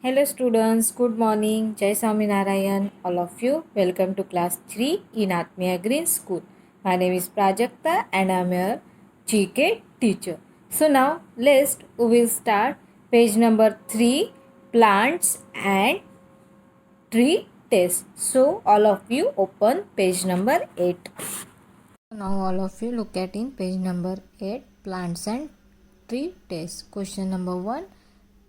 Hello students, good morning. Jai Swaminarayan, all of you. Welcome to class 3 in Atmiya Green School. My name is Prajakta and I am your GK teacher. So now we will start page number 3, plants and tree test. So all of you open page number 8. Now all of you look at in page number 8, plants and tree test. Question number 1,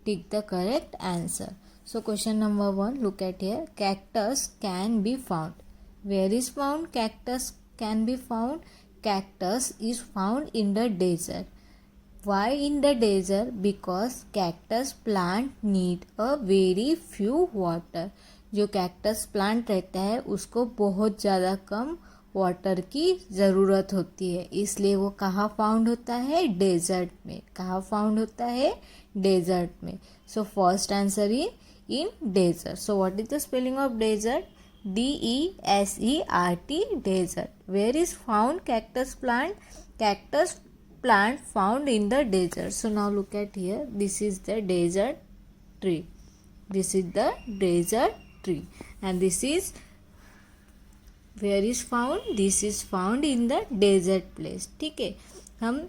tick the correct answer. So question number 1, look at here, cactus can be found. Where is found? Cactus can be found. Cactus is found in the desert. Why in the desert? Because cactus plant need a very few water. जो cactus plant रहता है उसको बहुत ज़्यादा कम water की ज़रूरत होती है, इसलिए वो कहाँ फाउंड होता है? डेजर्ट में. कहाँ फाउंड होता है? डेजर्ट में. So first answer in desert. So what is the spelling of desert? DESERT, desert. Where is found cactus plant? Cactus plant found in the desert. So now look at here, this is the desert tree. This is the desert tree, and this is where is found? This is found in the desert place. ठीक है, हम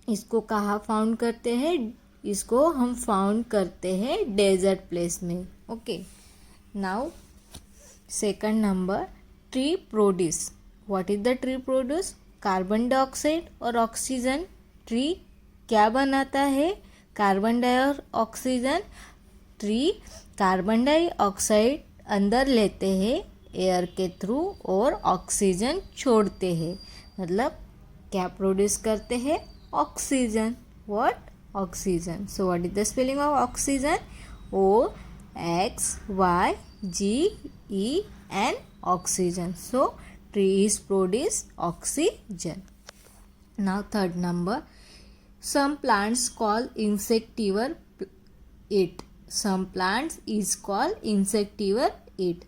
इसको कहाँ found करते हैं? इसको हम found करते हैं डेजर्ट प्लेस में. Okay, now second number, tree produce. What is the tree produce? Carbon dioxide और ऑक्सीजन. ट्री क्या बनाता है? कार्बन डाइऑक्साइड और ऑक्सीजन. ट्री कार्बन डाइऑक्साइड अंदर लेते हैं एयर के थ्रू और ऑक्सीजन छोड़ते हैं. मतलब क्या प्रोड्यूस करते हैं? Oxygen. What? Oxygen. So what is the spelling of oxygen? OXYGEN, oxygen. So tree is produce oxygen. Now third number, some plants call insectivore it. Some plants is called insectivore it.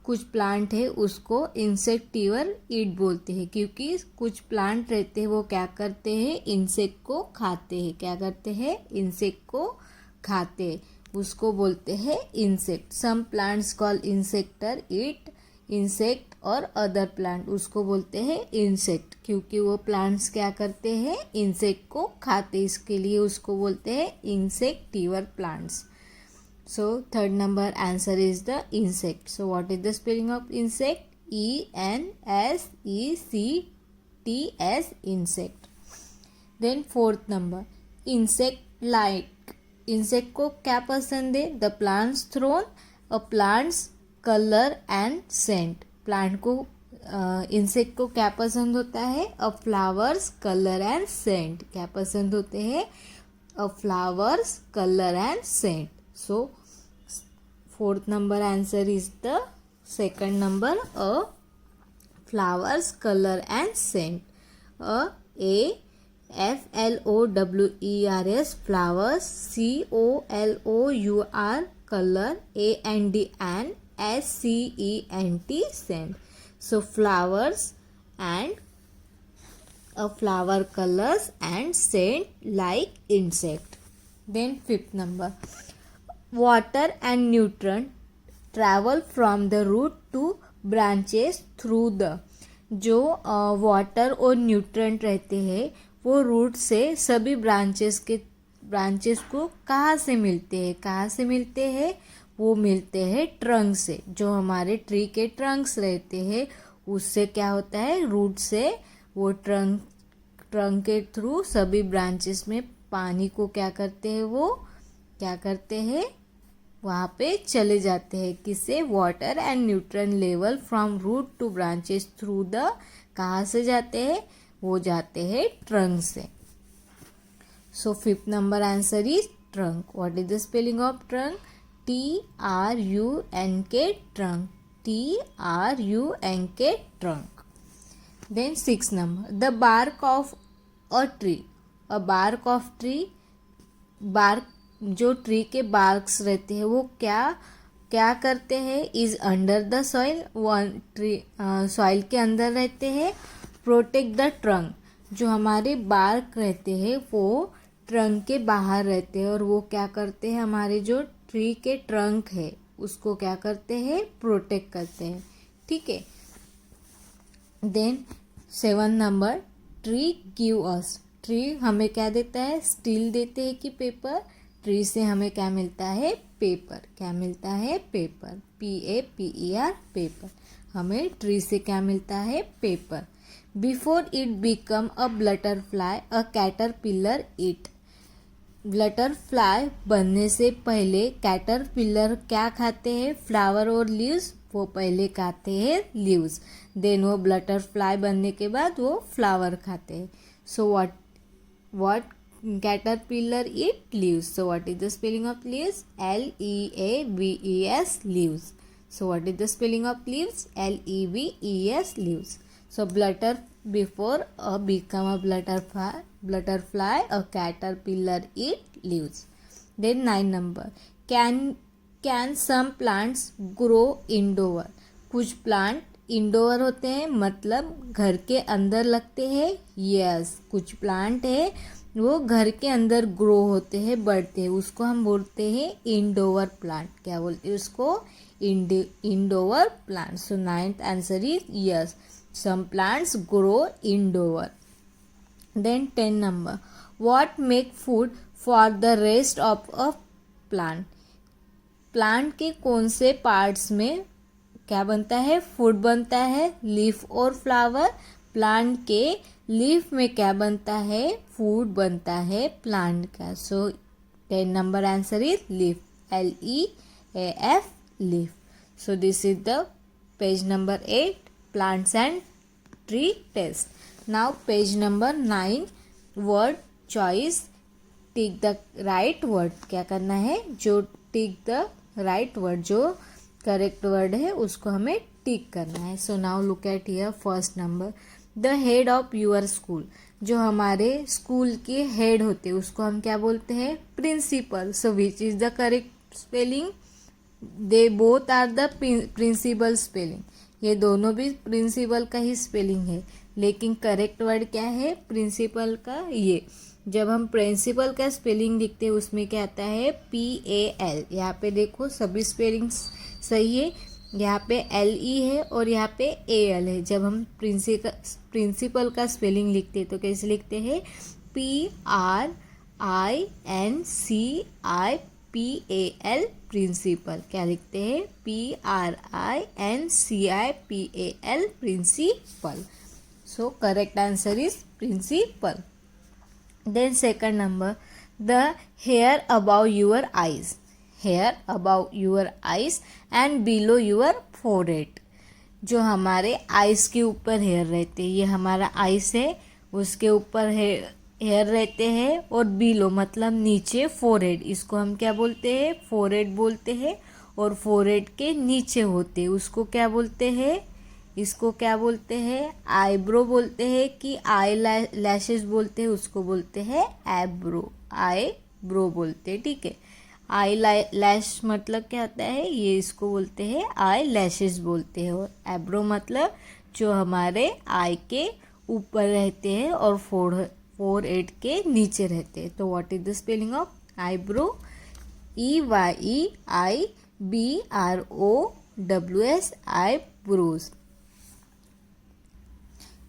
कुछ plant है उसको इंसेक्टिवर ईट बोलते हैं, क्योंकि कुछ plant रहते हैं वो क्या करते हैं? इंसेक्ट को खाते हैं. क्या करते हैं? इंसेक्ट को खाते हैं, उसको बोलते हैं इंसेक्ट. सम प्लांट्स कॉल इंसेक्टर ईट इंसेक्ट, और अदर प्लांट उसको बोलते हैं इंसेक्ट, क्योंकि वो प्लांट्स क्या करते हैं? इंसेक्ट को खाते, इसके लिए उसको बोलते हैं इंसेक्टिवर plants. So third number answer is the insect. So what is the spelling of insect? ENSECTS, insect. Then fourth number, insect like. insect को क्या पसंद है? The plants thrown, a plant's color and scent. Plant को insect को क्या पसंद होता है? A flowers colour and scent. क्या पसंद होते हैं? A flowers colour and scent. So fourth number answer is the second number, a flowers color and scent. FLOWERS, flowers. COLOUR, color. AND SCENT, scent. So flowers and a flower colors and scent like insect. Then fifth number, water and nutrient travel from the root to branches through the. जो water और nutrient रहते हैं वो root से सभी branches को कहाँ से मिलते हैं? कहाँ से मिलते हैं? वो मिलते हैं ट्रंक से. जो हमारे ट्री के ट्रंक्स रहते हैं उससे क्या होता है? रूट से वो ट्रंक के थ्रू सभी ब्रांचेस में पानी को क्या करते हैं? वो क्या करते हैं? वहाँ पे चले जाते हैं. किससे? Water and nutrient level from root to branches through the. कहाँ से जाते हैं? वो जाते हैं ट्रंक से. So fifth number answer is trunk. What is the spelling of trunk? TRUNK, trunk. TRUNK, trunk. Then six number, the bark of a tree. A bark of tree. Bark, जो tree के barks रहते हैं वो क्या करते हैं? Is under the soil. One tree soil के अंदर रहते हैं. Protect the trunk. जो हमारे बार्क रहते हैं वो ट्रंक के बाहर रहते हैं और वो क्या करते हैं? हमारे जो ट्री के ट्रंक है उसको क्या करते हैं, प्रोटेक्ट करते हैं, ठीक है। Then 7 number, tree give us, tree हमें क्या देता है, स्टील देते हैं कि पेपर, ट्री से हमें क्या मिलता है, पेपर, क्या मिलता है, पेपर, PAPER, पेपर, हमें ट्री से क्या मिलता है, paper. Before it become a butterfly a caterpillar it, butterfly बनने से पहले कैटरपिलर क्या खाते हैं, फ्लावर और लीव्स, वो पहले खाते हैं लीव्स, देन वो बटरफ्लाई बनने के बाद वो फ्लावर खाते हैं। So what caterpillar eat leaves, so what is the spelling of leaves, LEAVES, leaves. So what is the spelling of leaves, LEVES, leaves. So before become a butterfly, a caterpillar eat leaves. Then 9 number, can some plants grow indoor, कुछ plant indoor होते हैं मतलब घर के अंदर लगते हैं, yes, कुछ प्लांट है वो घर के अंदर ग्रो होते हैं, बढ़ते हैं, उसको हम बोलते हैं इंडोर प्लांट, क्या बोलते हैं उसको, indoor plants. So 9th answer is yes, some plants grow indoor. Then 10 number, what make food for the rest of a plant, plant के कौन से पार्ट्स में क्या बनता है, फूड बनता है, लीफ और फ्लावर, प्लांट के लीफ में क्या बनता है, फूड बनता है प्लांट का। सो 10 number answer is leaf, LEAF, leaf. So this is the page number 8, plants and tree test. Now page number 9, word choice, tick the right word, क्या करना है, जो tick the right word, जो correct word है उसको हमें tick करना है। So now look at here first number, the head of your school, जो हमारे स्कूल के हेड होते हैं उसको हम क्या बोलते हैं, principal. So which is the correct spelling, they both are the principal spelling, ये दोनों भी प्रिंसिपल का ही स्पेलिंग है, लेकिन करेक्ट वर्ड क्या है, प्रिंसिपल का। ये जब हम प्रिंसिपल का स्पेलिंग लिखते हैं उसमें क्या आता है, PAL, यहाँ पे देखो सभी स्पेलिंग सही है, यहाँ पे LE है और यहाँ पे AL है। जब हम प्रिंसिपल का स्पेलिंग लिखते हैं तो कैसे लिखते हैं, PRINCIPAL, प्रिंसिपल, क्या लिखते हैं, PRINCIPAL, principal. So correct answer is principal. Then second number, the hair about your eyes, hair about your eyes and below your forehead, जो हमारे आईज के ऊपर हेयर रहते हैं, ये हमारा आईज है उसके ऊपर हेयर रहते हैं, और बिलो मतलब नीचे फोरहेड, इसको हम क्या बोलते हैं, फोरहेड बोलते हैं, और फोरहेड के नीचे होते हैं उसको क्या बोलते हैं, इसको क्या बोलते हैं, आईब्रो बोलते हैं कि आई लैशेस बोलते हैं, उसको बोलते हैं एब्रो, आईब्रो बोलते हैं, ठीक है। आई लैश मतलब क्या होता है, ये इसको बोलते हैं आई लैशेस बोलते हैं, और एब्रो मतलब जो हमारे आई के ऊपर रहते हैं और फोरहेड के नीचे रहते हैं। तो what is the spelling of eyebrow, EYEIBROWS, eyebrows.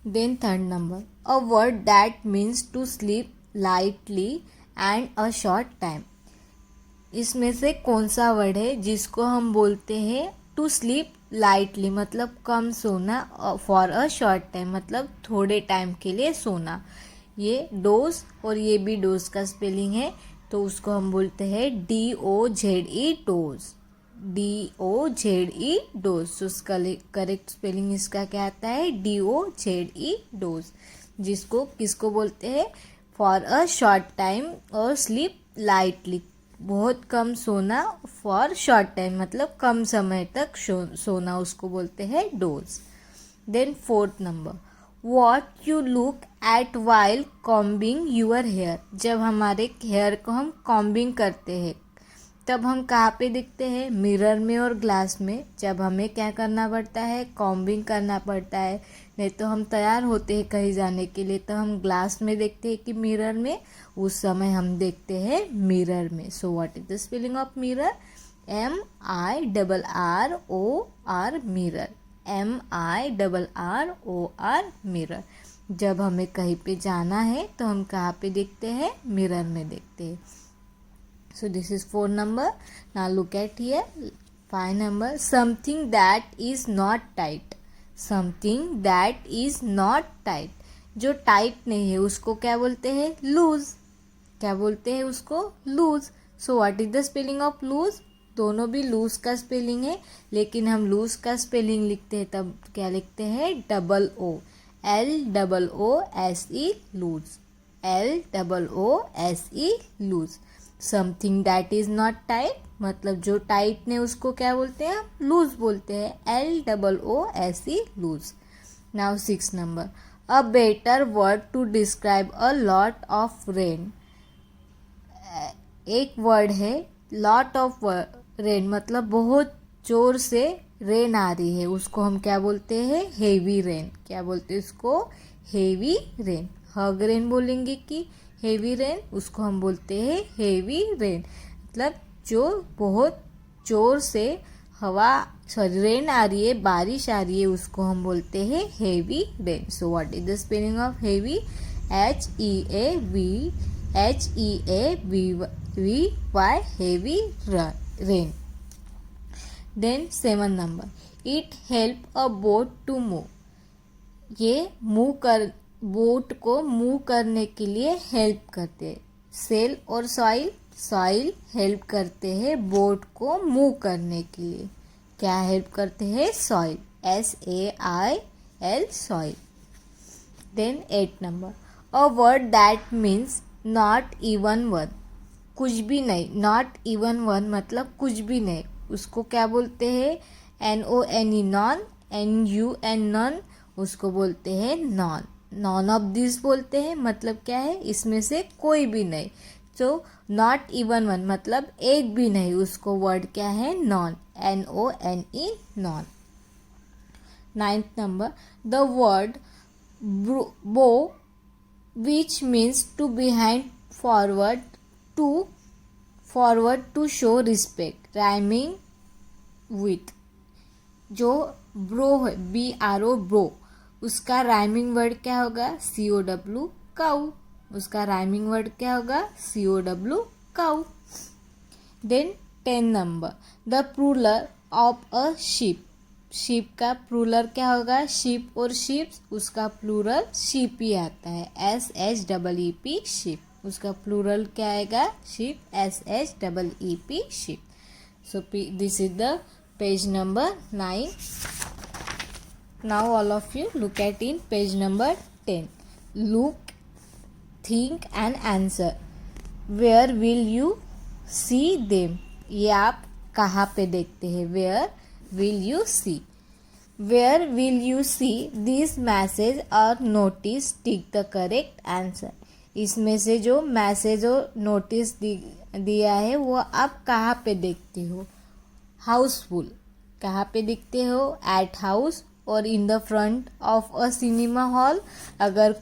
Then third number, a word that means to sleep lightly and a short time, इसमें से कौन सा वर्ड है जिसको हम बोलते हैं टू स्लीप लाइटली मतलब कम सोना, फॉर अ शॉर्ट टाइम मतलब थोड़े टाइम के लिए सोना, ये डोज और ये भी डोज का स्पेलिंग है, तो उसको हम बोलते हैं DOZE, डोज, DOZE, डोज। तो उसका करेक्ट स्पेलिंग इसका क्या आता है, DOZE, डोज, जिसको किसको बोलते हैं, फॉर अ शॉर्ट टाइम और स्लीप लाइटली, बहुत कम सोना, फॉर शॉर्ट टाइम मतलब कम समय तक सोना, उसको बोलते हैं doze. Then fourth number, what you look at while combing your hair, जब हमारे हेयर को हम कॉम्बिंग करते हैं तब हम कहाँ पे दिखते हैं? मिरर में और ग्लास में। जब हमें क्या करना पड़ता है? कॉम्बिंग करना पड़ता है, नहीं तो हम तैयार होते हैं कहीं जाने के लिए तो हम ग्लास में देखते हैं कि मिरर में, उस समय हम देखते हैं मिरर में। सो what is the spelling of mirror? MIRROR, mirror. MIRROR, mirror. जब हमें कहीं पे जाना है तो हम कहाँ पे देखते हैं? मिरर में देखते हैं। So this is 4 number. Now look at here. 5 number. Something that is not tight. Something that is not tight. जो टाइट नहीं है उसको क्या बोलते हैं? लूज। क्या बोलते हैं उसको? Loose. So what is the spelling of loose? दोनों भी लूज का स्पेलिंग है, लेकिन हम लूज का स्पेलिंग लिखते हैं तब क्या लिखते हैं? Double O. LOOSE, loose. LOOSE, loose. Something that is not tight, मतलब जो टाइट ने उसको क्या बोलते हैं? लूज बोलते हैं। LOOSE, loose. Now 6 number. A better word to describe a lot of rain. एक वर्ड है लॉट ऑफ रेन, मतलब बहुत जोर से रेन आ रही है, उसको हम क्या बोलते हैं? Heavy rain. क्या बोलते हैं उसको? Heavy rain. हग रेन बोलेंगे कि हेवी रेन, उसको हम बोलते हैं हेवी रेन। मतलब जो बहुत जोर से हवा रेन आ रही है, बारिश आ रही है, उसको हम बोलते हैं heavy rain. So what is the spelling of heavy? HEAVY, heavy rain. Then 7 number. It help a boat to move. ये बोट को मूव करने के लिए हेल्प करते हैं। सेल और सॉइल। सॉइल हेल्प करते हैं बोट को मूव करने के लिए। क्या हेल्प करते हैं? Sail. SAIL, sail. Then 8 number. A word that means not even one. कुछ भी नहीं। नॉट इवन वन मतलब कुछ भी नहीं, उसको क्या बोलते हैं? NONE, non. NUN, नॉन, उसको बोलते हैं नॉन। नॉन ऑफ दिस बोलते हैं, मतलब क्या है? इसमें से कोई भी नहीं। तो नॉट इवन वन मतलब एक भी नहीं, उसको वर्ड क्या है? नॉन। NONE, none. 9th नंबर। The word bow which means to behind forward to show respect, rhyming with. जो ब्रो है, BRO, ब्रो, उसका राइमिंग वर्ड क्या होगा? COW, काऊ। उसका राइमिंग वर्ड क्या होगा? COW, cow. Then 10 number. The plural of a ship. Ship का plural क्या होगा? शिप और शिप्स, उसका प्लूरल शिप ही आता है। SHEEP, ship. उसका प्लूरल क्या आएगा? Ship. SHEEP, ship. So this is the page number 9. Now all of you look at in page number 10. Look, think and answer. Where will you see them? ये आप कहाँ पे देखते हैं? Where will you see? Where will you see this message or notice? Tick the correct answer. इसमें से जो message और नोटिस दिया है वो आप कहाँ पे देखते हो? हाउसफुल। कहाँ पे दिखते हो? एट हाउस और इन the front of a cinema hall. अगर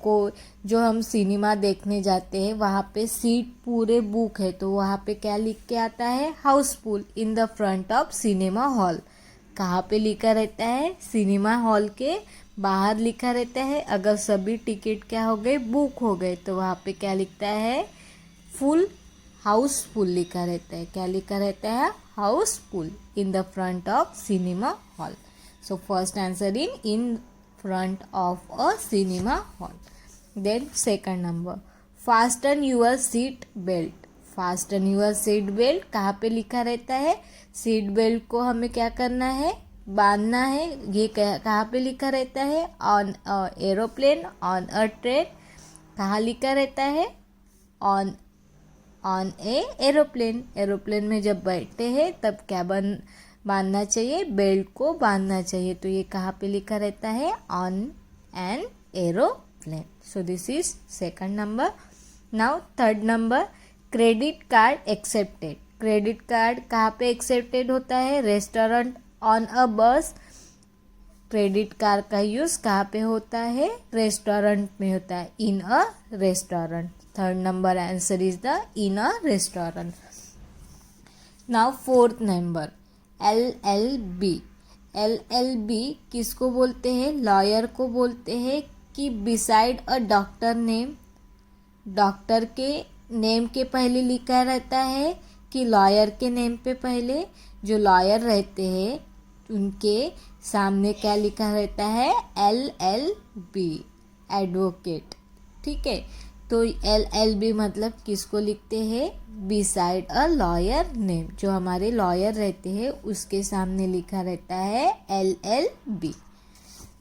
जो हम सिनेमा देखने जाते हैं वहाँ पे सीट पूरे बुक है तो वहाँ पे क्या लिख के आता है? House full in the front of cinema hall. कहाँ पे लिखा रहता है? सिनेमा हॉल के बाहर लिखा रहता है। अगर सभी टिकट क्या हो गए? बुक हो गए तो वहाँ पे क्या लिखता है? फुल, हाउसफुल लिखा रहता है। क्या लिखा रहता है? House full in the front of cinema hall. So first answer in front of a cinema hall. Then second number. Fasten your seat belt. Fasten your seat belt कहाँ पे लिखा रहता है? सीट बेल्ट को हमें क्या करना है? बांधना है। ये कहाँ पे लिखा रहता है? On a aeroplane, on a train. कहाँ लिखा रहता है? On A aeroplane. एरोप्लेन में जब बैठते हैं तब क्या बांधना चाहिए? बेल्ट को बांधना चाहिए। तो ये कहाँ पे लिखा रहता है? On an aeroplane. So this is second number. Now third number. Credit card accepted. Credit card कहाँ पे एक्सेप्टेड होता है? रेस्टोरेंट, ऑन अ बस। क्रेडिट कार्ड का यूज़ कहाँ पे होता है? रेस्टोरेंट में होता है, in a restaurant. Third number answer is the in a restaurant. Now fourth number LLB। LLB किसको बोलते हैं? लॉयर को बोलते हैं कि beside a doctor name, doctor के नेम के पहले लिखा रहता है कि लॉयर के नेम पे पहले जो लॉयर रहते हैं उनके सामने क्या लिखा रहता है? LLB, advocate. ठीक है, तो LLB मतलब किसको लिखते हैं? बिसाइड अ लॉयर नेम, जो हमारे लॉयर रहते हैं उसके सामने लिखा रहता है LLB।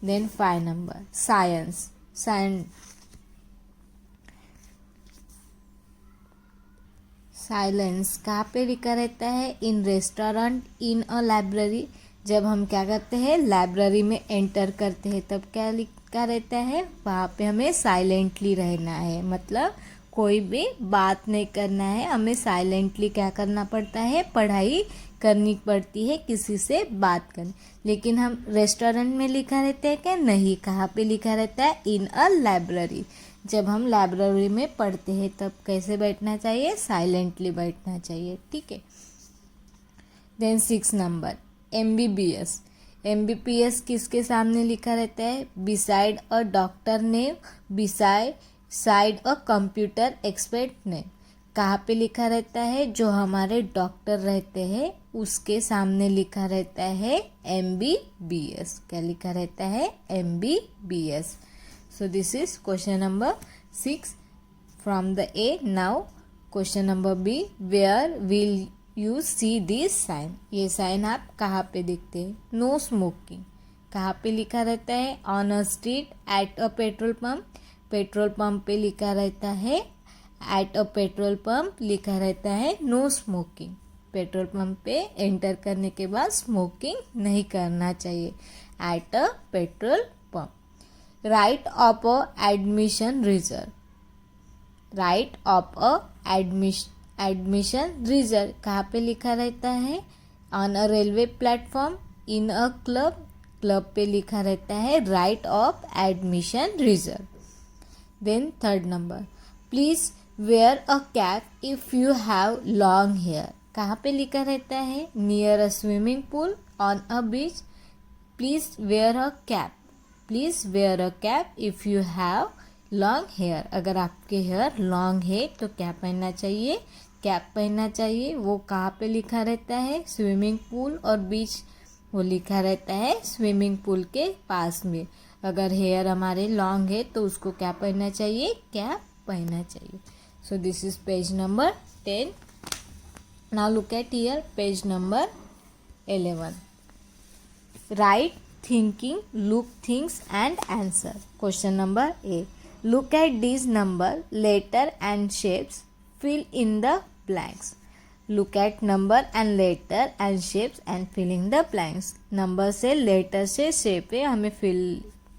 Then 5 number science. Silence कहाँ पे लिखा रहता है? In restaurant, in a library. जब हम क्या करते हैं? लाइब्रेरी में एंटर करते हैं तब क्या लिखा रहता है? वहाँ पे हमें साइलेंटली रहना है, मतलब कोई भी बात नहीं करना है, हमें साइलेंटली क्या करना पड़ता है? पढ़ाई करनी पड़ती है, किसी से बात करनी। लेकिन हम रेस्टोरेंट में लिखा रहता है क्या? नहीं। कहाँ पे लिखा रहता है? In a library. जब हम लाइब्रेरी में पढ़ते हैं तब कैसे बैठना चाहिए? साइलेंटली बैठना चाहिए। ठीक है। Then 6 number MBBS। MBBS किसके सामने लिखा रहता है? Beside a doctor name, beside a computer expert name. कहाँ पे लिखा रहता है? जो हमारे डॉक्टर रहते हैं उसके सामने लिखा रहता है MBBS। क्या लिखा रहता है? MBBS। So this is question number 6 from the A. Now question number B. Where will you see this sign? ये साइन आप कहाँ पे देखते हैं? नो स्मोकिंग कहाँ पे लिखा रहता है? On a street, eight a petrol pump. Petrol pump पे लिखा रहता है, एट अ पेट्रोल पंप लिखा रहता है नो स्मोकिंग। पेट्रोल पंप पे एंटर करने के बाद स्मोकिंग नहीं करना चाहिए, at a petrol pump. Right of a admission reserve. Right of a admission reserve कहाँ पे लिखा रहता है? On a railway platform, in a club. Club पे लिखा रहता है right of admission reserve. Then 3rd number please wear a cap if you have long hair. कहाँ पे लिखा रहता है? Near a swimming pool, on a beach. Please wear a cap. Please wear a cap if you have long hair. अगर आपके hair long है तो क्या पहनना चाहिए? कैप पहनना चाहिए। वो कहाँ पे लिखा रहता है? स्विमिंग पूल और बीच, वो लिखा रहता है स्विमिंग पूल के पास में। अगर हेयर हमारे लॉन्ग है तो उसको क्या पहनना चाहिए? कैप पहनना चाहिए। So this is page number 10. Now look at here page number 11. Right thinking, look, things and answer. Question number A. Look at these number, letter and shapes. Fill in the blanks. Look at number and letter and shapes and fill in the blanks. Number से letter से shape पे हमें fill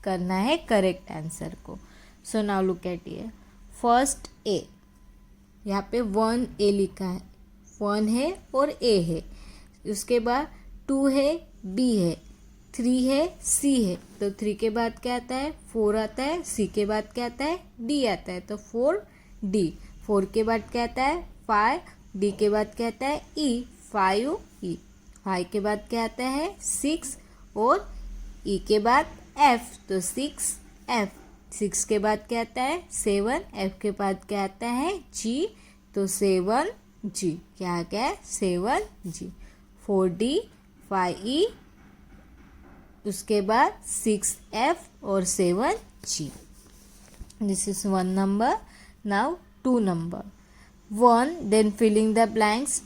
करना है correct answer को. So now look at here. First A. यहाँ पे 1A लिखा है, 1 है और A है. उसके बाद 2 है, B है, 3 है, C है. तो 3 के बाद क्या आता है? 4 आता है. C के बाद क्या आता है? D आता है. तो 4D. 4 के बाद क्या आता है? 5. D के बाद क्या आता है? E. 5E. 5 के बाद क्या आता है? 6. और E के बाद F. तो 6F. 6 के बाद क्या आता है? 7. F के बाद क्या आता है? G. तो 7G. क्या आ गया? 7G. 4D, 5E, उसके बाद 6F और 7G. This is 1 number. Now 2 number. 1 then filling the blanks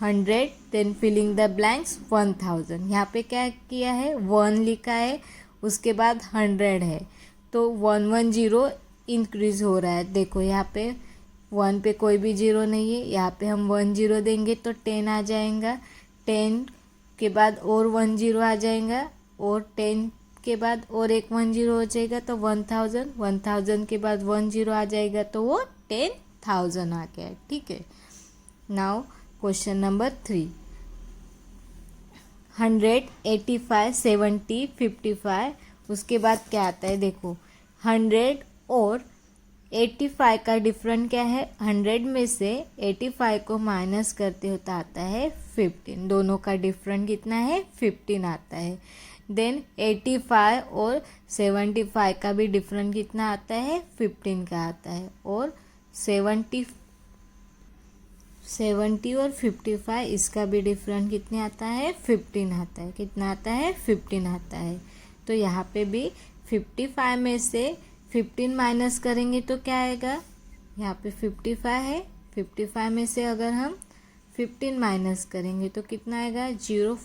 100 then filling the blanks 1000. यहाँ पे क्या किया है? 1 लिखा है, उसके बाद 100 है, तो 110 इंक्रीज हो रहा है. देखो यहाँ पे 1 पे कोई भी जीरो नहीं है, यहाँ पे हम 10 देंगे तो 10 आ जाएगा. 10 के बाद और 10 आ जाएगा, और 10 के बाद और एक 10 हो जाएगा तो 1000. 1000 के बाद 10 आ जाएगा तो वो 10,000 आ गया. ठीक है. नाउ क्वेश्चन नंबर 3, 100, 85, 70, 55, उसके बाद क्या आता है देखो, 100 और 85 का डिफरेंट क्या है, 100 में से 85 को माइनस करते हो तो आता है 15, दोनों का डिफरेंट कितना है, 15 आता है। देन 85 और 75 का भी डिफरेंट कितना आता है, 15 का आता है। और 70 और 55 इसका भी डिफरेंट कितने आता है, 15 आता है। कितना आता है, 15 आता है। तो यहाँ पे भी 55 में से 15 माइनस करेंगे तो क्या आएगा, यहाँ पे 55 है, 55 में से अगर हम 15 माइनस करेंगे तो कितना आएगा, 0,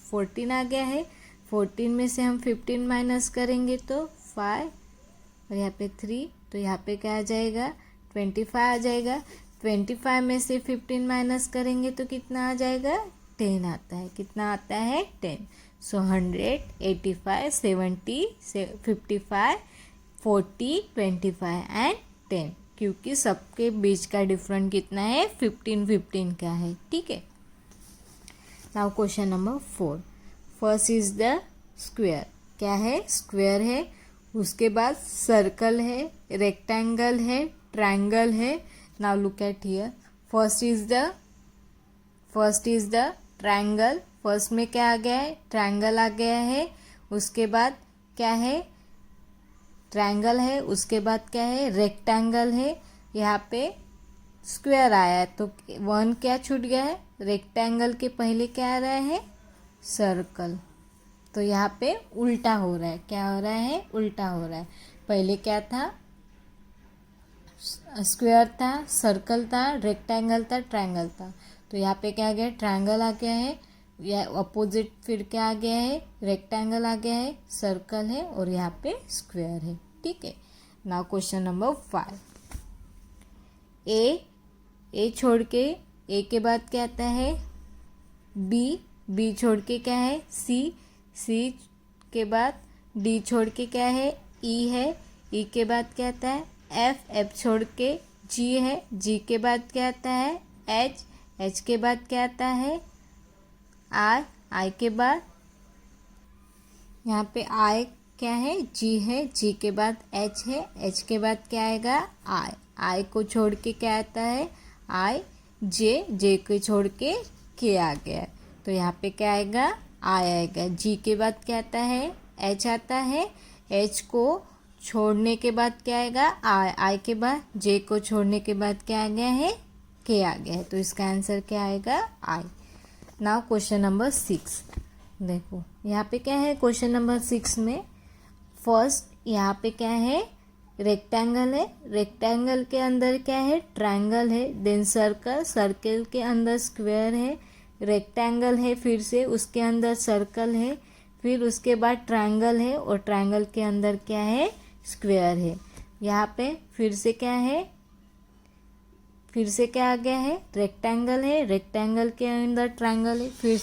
14 आ गया है। 14 में से हम 15 माइनस करेंगे तो 5 और यहाँ पे 3, तो यहाँ पे क्या आ जाएगा, 25 आ जाएगा। 25 में से 15 माइनस करेंगे तो कितना आ जाएगा, 10 आता है। कितना आता है, 10। सो 100, 85, 70, 55, 40, 25 एंड 10, क्योंकि सबके बीच का डिफरेंट कितना है, 15 का है। ठीक है। Now question number 4, first is the square. क्या है, स्क्वायर है। उसके बाद सर्कल है, रेक्टेंगल है, ट्रायंगल है। Now look at here, first is the triangle. First में क्या आ गया है, ट्रायंगल आ गया है। उसके बाद क्या है, ट्रायंगल है। उसके बाद क्या है, रेक्टेंगल है। यहाँ पे स्क्वायर आया है तो 1 क्या छूट गया है, रेक्टेंगल के पहले क्या आ रहा है, सर्कल। तो यहाँ पे उल्टा हो रहा है। क्या हो रहा है, उल्टा हो रहा है। पहले क्या था, स्क्वायर था, सर्कल था, रेक्टेंगल था, ट्रायंगल था। तो यहाँ पे क्या आ गया, ट्रायंगल आ गया है। या अपोजिट फिर क्या आ गया है, रेक्टेंगल आ गया है, सर्कल है और यहाँ पे स्क्वायर है। ठीक है। नाउ क्वेश्चन नंबर 5, ए छोड़ के, ए के बाद क्या आता है, बी छोड़ के क्या है, सी के बाद डी छोड़ के क्या है, ई है। ई के बाद क्या आता है, एफ छोड़ के जी है। जी के बाद क्या आता है, एच के बाद क्या आता है, आई के बाद यहाँ पे आई क्या है, जी है। जी के बाद एच है। एच के बाद क्या आएगा, आई को छोड़ के क्या आता है, आई। जे को छोड़ के आ गया। तो यहाँ पे क्या आएगा, आई आएगा। जी के बाद क्या आता है, एच आता है। एच को छोड़ने के बाद क्या आएगा, आई के बाद जे को छोड़ने के बाद क्या आ गया है, के आ गया है। तो इसका आंसर क्या आएगा, आई। नाउ क्वेश्चन नंबर 6, देखो यहाँ पे क्या है, क्वेश्चन नंबर 6 में फर्स्ट यहाँ पे क्या है, रेक्टेंगल है। रेक्टेंगल के अंदर क्या है, ट्रायंगल है। देन सर्कल के अंदर स्क्वायर है। रेक्टेंगल है, फिर से उसके अंदर सर्कल है। फिर उसके बाद ट्रायंगल है और ट्रायंगल के अंदर क्या है, स्क्वायर है। यहाँ पे फिर से क्या है, फिर से क्या आ गया है, रेक्टेंगल है। रेक्टेंगल के अंदर ट्रायंगल है। फिर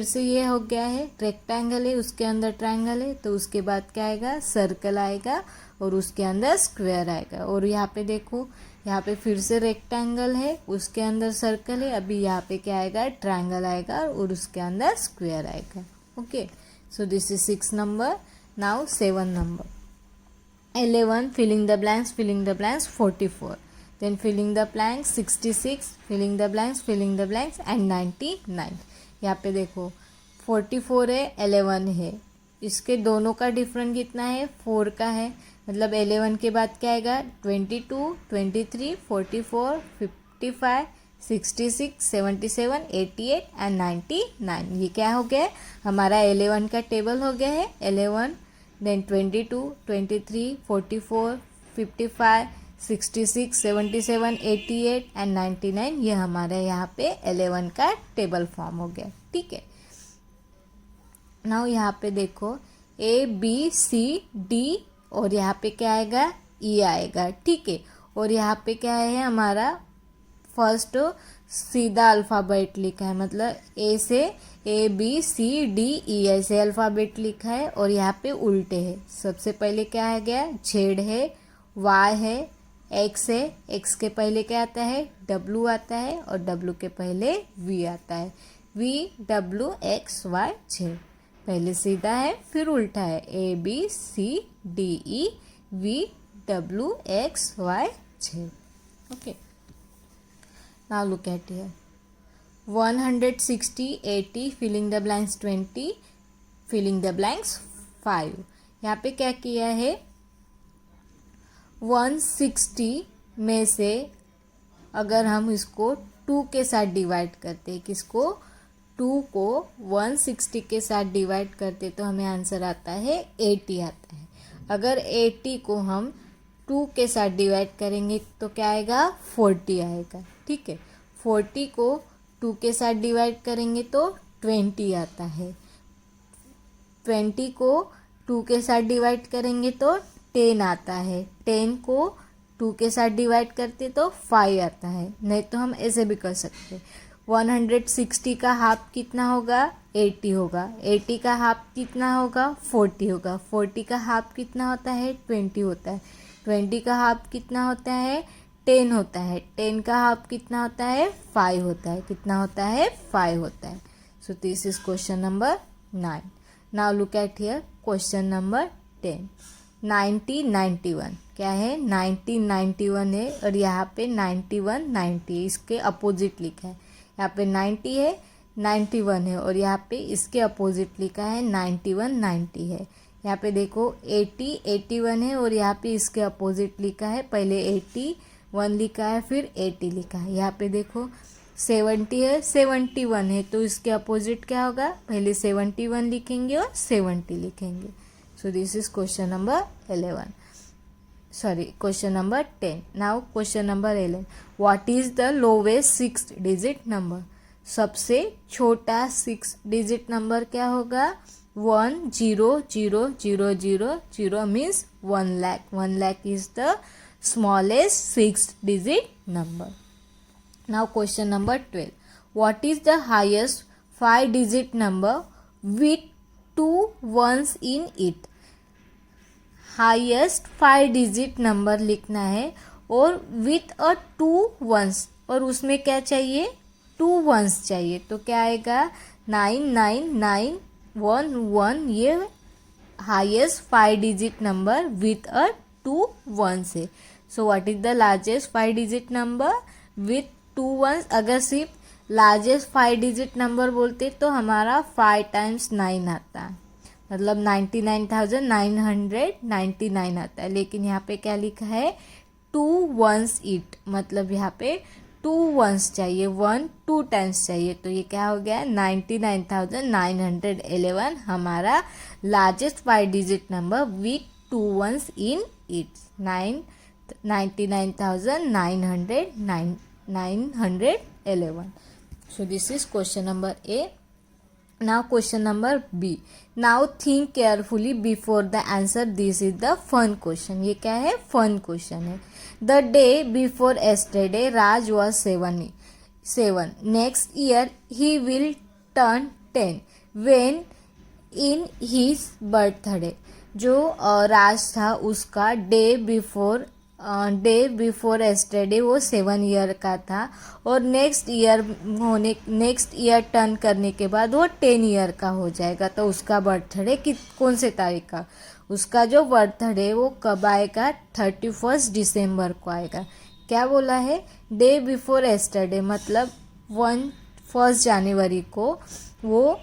से ये हो गया है, रेक्टेंगल है, उसके अंदर ट्रायंगल है। तो उसके बाद क्या आएगा, सर्कल आएगा और उसके अंदर स्क्वायर आएगा। और यहाँ पे देखो, यहाँ पे फिर से रेक्टेंगल है, उसके अंदर सर्कल है। अभी यहाँ पे क्या आएगा, ट्रायंगल आएगा और उसके अंदर स्क्वायर आएगा। Okay, so this is 6 number. Now 7 number, 11 filling the blanks 44, then filling the blanks 66, filling the blanks and 99। यहाँ पे देखो 44 है, 11 है, इसके दोनों का डिफरेंट कितना है, 4 का है। मतलब 11 के बाद क्या आएगा, 22, 23, 44, 55, 66, 77, 88 एंड 99। ये क्या हो गया है, हमारा 11 का टेबल हो गया है। 11 देन 22, 23, 44, 55, 66, 77, 88 एंड 99। ये हमारे यहाँ पे 11 का टेबल फॉर्म हो गया। ठीक है। नाउ यहाँ पे देखो ABCD और यहाँ पे क्या आएगा, E आएगा। ठीक है। और यहाँ पे क्या है, हमारा फर्स्ट सीधा अल्फ़ाबेट लिखा है, मतलब ए से ABCDE ऐसे अल्फ़ाबेट लिखा है। और यहाँ पे उल्टे है। सबसे पहले क्या आ गया, Z है, Y है, एक्स है, एक्स के पहले क्या आता है, डब्लू आता है, और डब्लू के पहले वी आता है, V W X Y Z. पहले सीधा है फिर उल्टा है, A B C D E V W X Y Z. Okay, now look at here 160 80 filling the blanks 20 filling the blanks 5। यहाँ पे क्या किया है, 160 में से अगर हम इसको 2 के साथ डिवाइड करते हैं, किसको, 2 को 160 के साथ डिवाइड करते तो हमें आंसर आता है 80 आता है। अगर 80 को हम 2 के साथ डिवाइड करेंगे तो क्या आएगा, 40 आएगा। ठीक है, 40 को 2 के साथ डिवाइड करेंगे तो 20 आता है, 20 को 2 के साथ डिवाइड करेंगे तो 10 आता है, 10 को 2 के साथ डिवाइड करते तो 5 आता है। नहीं तो हम ऐसे भी कर सकते, 160 का हाफ कितना होगा, 80 होगा, 80 का हाफ कितना होगा, 40 होगा, 40 का हाफ कितना होता है, 20 होता है, 20 का हाफ कितना होता है, 10 होता है, 10 का हाफ कितना होता है, 5 होता है, कितना होता है, 5 होता है। So this is question number 9। Now look at here question number 10। 1991 क्या है, 1991 है, और यहाँ पे 91 90 इसके अपोजिट लिखा है। यहाँ पे 90 है, 91 है, और यहाँ पे इसके अपोजिट लिखा है 91 90 है। यहाँ पे देखो 80 81 है, और यहाँ पे इसके अपोजिट लिखा है, पहले 81 लिखा है फिर 80 लिखा है। यहाँ पे देखो 70 है, 71 है, तो इसके अपोजिट क्या होगा, पहले 71 लिखेंगे और 70 लिखेंगे। So this is question number 11, sorry question number 10। Now question number 11, what is the lowest 6 digit number. सबसे छोटा 6 डिजिट नंबर क्या होगा, 1 0 0 0 0 0 means 1 lakh। 1 lakh is the smallest 6 digit number. Now question number 12. What is the highest 5 digit number with 2 ones in it? Highest 5 digit number लिखना है और with a 2 once, और उसमें क्या चाहिए, 2 वंस चाहिए। तो क्या आएगा, 999111, ये highest 5 digit number with a 2 ones है। So what is the largest 5 digit number with 2 ones. अगर सिर्फ लार्जेस्ट 5 डिजिट नंबर बोलते तो हमारा 5 टाइम्स 9 आता है, मतलब 99,999 आता है। लेकिन यहाँ पे क्या लिखा है, 2 वंस इट, मतलब यहाँ पे 2 वंस चाहिए, 1 2 टाइम्स चाहिए। तो ये क्या हो गया, 99,911 हमारा largest 5 digit number with 2 ones in it, 99,911। So this is question number A. Now question number B. Now think carefully before the answer. This is the fun question. ये क्या है, fun question है। The day before yesterday, Raj was 7. Next year he will turn 10. When in his birthday. जो राज था उसका day before yesterday वो 7 year का था, और नेक्स्ट ईयर टर्न करने के बाद वो 10 ईयर का हो जाएगा। तो उसका बर्थडे कौन से तारीख का, उसका जो बर्थडे वो कब आएगा, 31 दिसंबर को आएगा। क्या बोला है, डे बिफोर एस्टरडे मतलब 1 जनवरी को, वो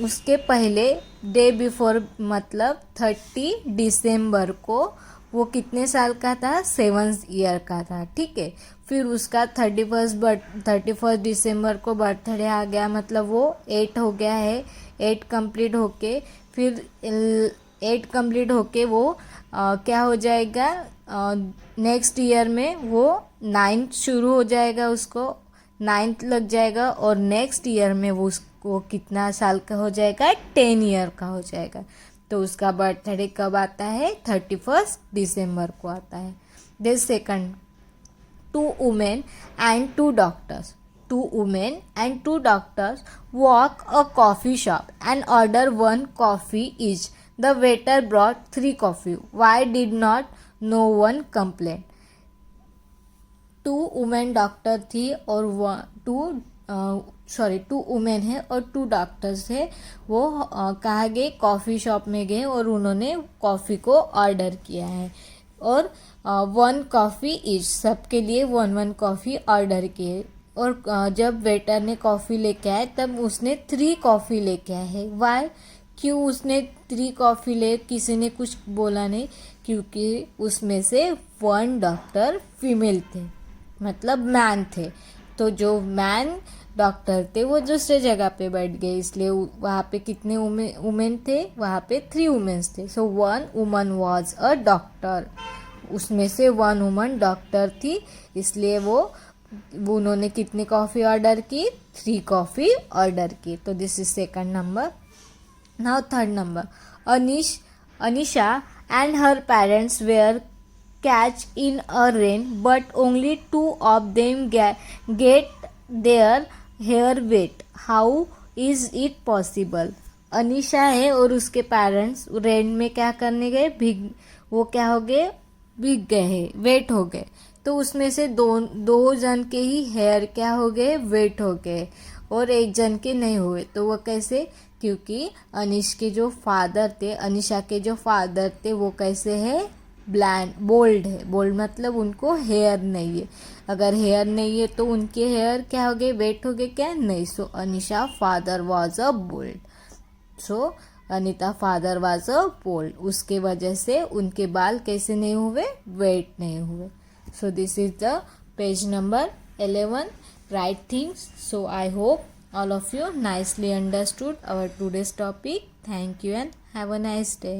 उसके पहले डे बिफोर मतलब 30 दिसंबर को वो कितने साल का था, 7 ईयर का था। ठीक है, फिर उसका 31 दिसंबर को बर्थडे आ गया, मतलब वो 8 हो गया है। 8 कंप्लीट होके फिर 8 कंप्लीट होके वो क्या हो जाएगा, नेक्स्ट ईयर में वो 9 शुरू हो जाएगा, उसको 9th लग जाएगा, और नेक्स्ट ईयर में वो कितना साल का हो जाएगा, 10 ईयर का हो जाएगा। तो उसका बर्थडे कब आता है, 31 दिसंबर को आता है। This second, 2 women and 2 doctors. 2 women and 2 doctors walk a coffee shop and order 1 coffee each. The waiter brought 3 coffee. Why did not no one complain? 2 women doctor थी और 2 वुमेन है और 2 डॉक्टर्स है। वो कहाँ गए, कॉफ़ी शॉप में गए और उन्होंने कॉफ़ी को ऑर्डर किया है और 1 कॉफ़ी ईच, सबके लिए 1 कॉफ़ी ऑर्डर किए। और जब वेटर ने कॉफ़ी लेके आए तब उसने 3 कॉफ़ी लेके आए है। वाई, क्यों उसने 3 कॉफ़ी ले, किसी ने कुछ बोला नहीं, क्योंकि उसमें से 1 डॉक्टर फीमेल थे, मतलब मैन थे। तो जो मैन डॉक्टर थे वो दूसरे जगह पे बैठ गए, इसलिए वहाँ पे कितने वुमेन थे, वहाँ पे 3 वुमेन्स थे। सो 1 वुमन वॉज अ डॉक्टर, उसमें से 1 वुमन डॉक्टर थी, इसलिए वो उन्होंने कितनी कॉफ़ी ऑर्डर की, 3 कॉफ़ी ऑर्डर की। तो this is second number. Now third number, Anisha and her parents were catch in a rain, but only 2 of them get their hair wet. How is it possible? Anisha है और उसके parents rain में क्या करने गए, वो क्या हो गए, भीग गए हैं, वेट हो गए। तो उसमें से दो जन के ही हेयर क्या हो गए, वेट हो गए और एक जन के नहीं हुए। तो वो कैसे, क्योंकि अनिश के जो फादर थे, अनिशा के जो फादर थे वो कैसे है, बोल्ड है। बोल्ड मतलब उनको हेयर नहीं है। अगर हेयर नहीं है तो उनके हेयर क्या हो गए, वेट हो गए, क्या नहीं। So Anisha father was a bold, so Anita father was a bold, उसके वजह से उनके बाल कैसे नहीं हुए, वेट नहीं हुए। So this is the page number 11, right things. So I hope all of you nicely understood our today's topic. Thank you and have a nice day.